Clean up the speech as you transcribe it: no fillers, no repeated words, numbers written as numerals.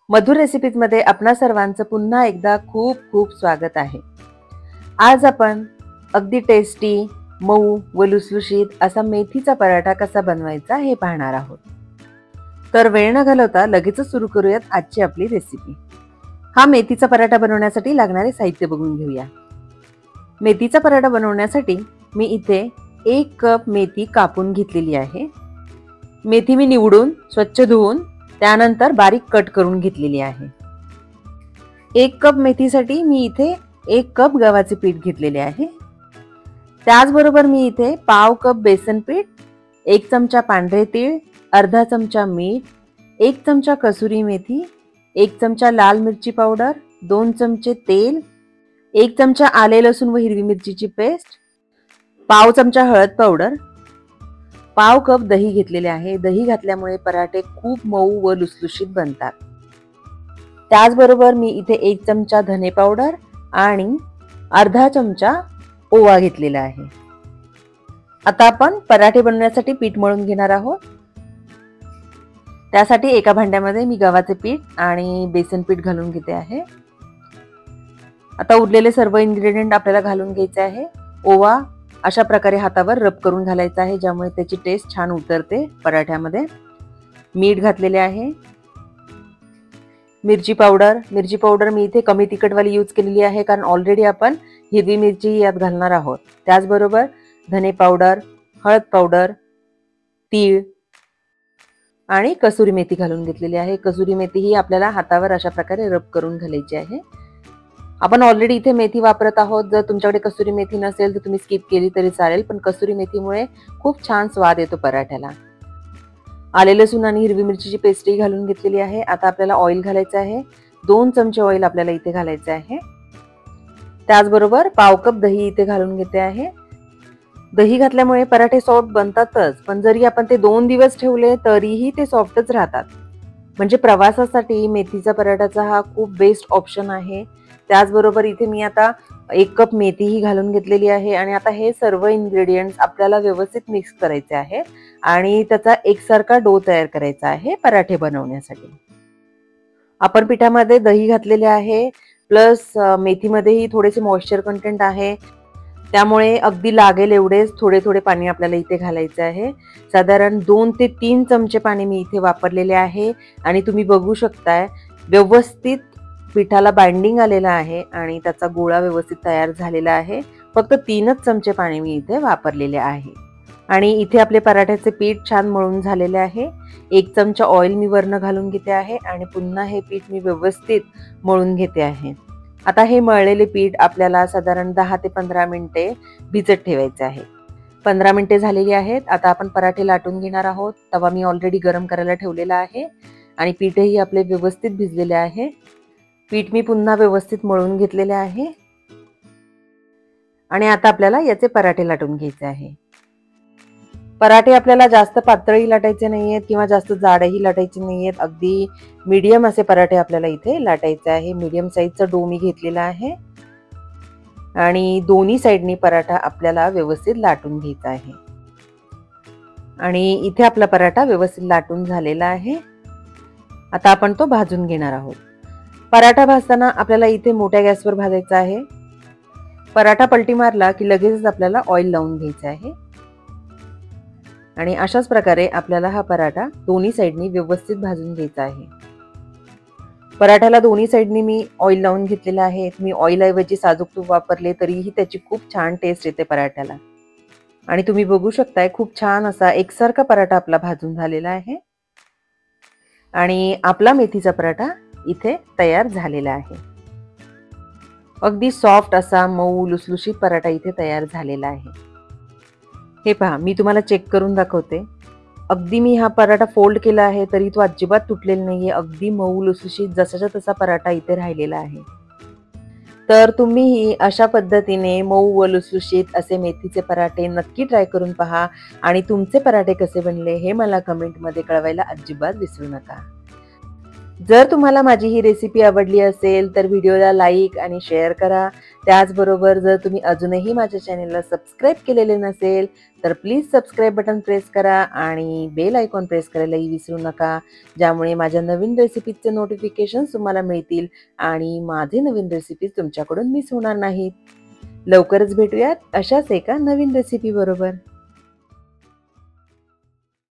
मधुर रेसिपीजमध्ये आपणा सर्वांचं पुन्हा एकदा खूप खूप स्वागत आहे। आज आपण अगदी टेस्टी, मऊ व लुसलुशीत असा मेथीचा पराठा कसा बनवायचा हे पाहणार आहोत। तर वेळ न घालवता लगेचच सुरू करूयात आजची आपली रेसिपी। हा मेथीचा पराठा बनवण्यासाठी लागणारे साहित्य बघून घेऊया। मेथीचा पराठा बनवण्यासाठी मी इथे 1 कप मेथी कापून घेतलेली आहे। मेथी मी निवडून स्वच्छ धुवून त्यानंतर बारीक कट करून घेतलेली आहे। 1 कप मेथीसाठी मी इथे 1 कप गव्हाचे पीठ घेतलेले आहे। त्याचबरोबर मी इथे पाव कप बेसन पीठ, 1 चमचा पांढरे तीळ, अर्धा चमचा मीठ, 1 चमचा कसुरी मेथी, 1 चमचा लाल मिरची पावडर, 2 चमचे तेल, 1 चमचा आले लसूण व हिरवी मिरचीची पेस्ट, पाव चमचा हळद पावडर, पाव कप दही घेतलेले आहे। दही घातल्यामुळे पराठे खूप मऊ व लुसलुशीत बनतात। त्याचबरोबर मी इथे 1 चमचा धने पावडर आणि अर्धा चमचा ओवा घेतलेला आहे। आता आपण पराठे बनवण्यासाठी पीठ मळून घेणार आहोत। त्यासाठी एका भांड्यामध्ये मी गव्हाचे पीठ आणि बेसन पीठ घालून घेते आहे। आता उरलेले सर्व इन्ग्रेडियंट आपल्याला घालून घ्यायचे आहे। ओवा अशा प्रकारे हातावर रब करून घालायचा आहे, ज्यामुळे त्याची टेस्ट छान उतरते पराठ्यामध्ये। मीठ घातलेले आहे। मिरची पावडर मी इथे कमी तिखटवाली यूज केलेली आहे, कारण ऑलरेडी आपण हिरवी मिरची यात घालणार आहोत। त्याचबरोबर धने पावडर, हळद पावडर, तीळ आणि कसुरी मेथी घालून घेतलेली आहे। कसुरी मेथी ही आपल्याला हातावर अशा प्रकारे रब करून घालायची आहे। आपण ऑलरेडी इथे मेथी वापरत आहोत। जर तुमच्याकडे कसुरी मेथी नसेल तर तुम्ही स्किप केली तरी चालेल, पण कसुरी मेथीमुळे खूप छान स्वाद येतो पराठ्याला। आले लसूण आणि हिरवी मिरचीची पेस्टही घालून घेतलेली आहे। आता आपल्याला ऑइल घालायचं आहे। 2 चमचे ऑइल आपल्याला इथे घालायचं आहे। त्याचबरोबर पाव कप दही इथे घालून घेते आहे। दही घातल्यामुळे पराठे सॉफ्ट बनतातच, पण जरी आपण ते 2 दिवस ठेवले तरीही ते सॉफ्टच राहतात। म्हणजे प्रवासासाठी मेथीचा पराठाचा हा खूप बेस्ट ऑप्शन आहे। त्याचबरोबर इथे मी आता 1 कप मेथी ही घालून घेतलेली आहे आणि आता हे सर्व इन्ग्रेडियंट्स आपल्याला व्यवस्थित मिक्स करायचे आहेत आणि त्याचा एकसारखा डो तयार करायचा आहे पराठे बनवण्यासाठी। आपण पिठामध्ये दही घातलेले आहे, प्लस मेथीमध्येही थोडेसे मॉइश्चर कंटेंट आहे, त्यामुळे अगदी लागेल एवढेच थोडे थोडे पाणी आपल्याला इथे घालायचे आहे। साधारण 2 ते 3 चमचे पाणी मी इथे वापरलेले आहे आणि तुम्ही बघू शकताय व्यवस्थित पिठाला बाइंडिंग आलेला आहे आणि त्याचा गोळा व्यवस्थित तयार झालेला आहे। फक्त 3च चमचे पाणी मी इथे वापरलेले आहे आणि इथे आपले पराठ्याचे पीठ छान मळून झालेले आहे। 1 चमचा ऑइल मी वरनं घालून घेते आहे आणि पुन्हा हे पीठ मी व्यवस्थित मळून घेते आहे। आता हे मळलेले पीठ आपल्याला साधारण 10 ते 15 मिनिटे भिजत ठेवायचे आहे। 15 मिनिटे झालेली आहेत। आता आपण पराठे लाटून घेणार आहोत। तवा मी ऑलरेडी गरम करायला ठेवलेला आहे आणि पीठही आपले व्यवस्थित भिजलेले आहे। पीठ मी पुन्हा व्यवस्थित मळून घेतलेले आहे आणि आता आपल्याला याचे पराठे लाटून घ्यायचे आहे। पराठे आपल्याला जास्त पातळही लाटायचे नाहीयेत किंवा जास्त जाडही लाटायचे नाहीयेत। अगदी मीडियम असे पराठे आपल्याला इथे लाटायचे आहे। मीडियम साईजचा डो मी घेतलेला आहे आणि दोन्ही साइडनी पराठा आपल्याला व्यवस्थित लाटून घ्यायचा आहे आणि इथे आपला पराठा व्यवस्थित लाटून झालेला आहे। आता आपण तो भाजून घेणार आहोत। पराठा भाजताना आपल्याला इथे मोठ्या गॅसवर भाजायचा आहे। पराठा पलटी मारला की लगेचच आपल्याला ऑइल लावून घ्यायचं आहे आणि अशाच प्रकारे आपल्याला हा पराठा दोन्ही साइडनी व्यवस्थित भाजून घ्यायचा आहे। पराठ्याला दोन्ही साइडनी मी ऑइल लावून घेतलेला आहे। मी ऑइल ऐवजी साजूक तूप वापरले तरीही त्याची खूप छान टेस्ट येते पराठ्याला आणि तुम्ही बघू शकताय खूप छान असा एकसारखा पराठा आपला भाजून झालेला आहे आणि आपला मेथीचा पराठा इथे तयार झालेला आहे। अगदी सॉफ्ट असा मऊ लुसलुशीत पराठा इथे तयार झालेला आहे। हे पहा, मी तुम्हाला चेक करून दाखवते। अगदी मी हा पराठा फोल्ड केला आहे तरी तो अजिबात तुटलेला नाहीये। अगदी मऊ लुसलुशीत जसाच्या तसा पराठा इथे राहिलेला आहे। तर तुम्हीही अशा पद्धतीने मऊ व लुसलुशीत असे मेथीचे पराठे नक्की ट्राय करून पहा आणि तुमचे पराठे कसे बनले हे मला कमेंटमध्ये कळवायला अजिबात विसरू नका। जर तुम्हाला माझी ही रेसिपी आवडली असेल तर व्हिडिओला लाईक आणि शेअर करा. त्याचबरोबर जर तुम्ही अजूनही माझ्या चॅनेलला सबस्क्राईब केलेले नसेल तर प्लीज सबस्क्राईब बटन प्रेस करा आणि बेल आयकॉन प्रेस करायलाही विसरू नका, ज्यामुळे माझ्या नवीन रेसिपीजचे नोटिफिकेशन्स तुम्हाला मिळतील आणि माझे नवीन रेसिपीज तुमच्याकडून मिस होणार नाहीत. लवकरच भेटूयात अशाच एका नवीन रेसिपी बरोबर.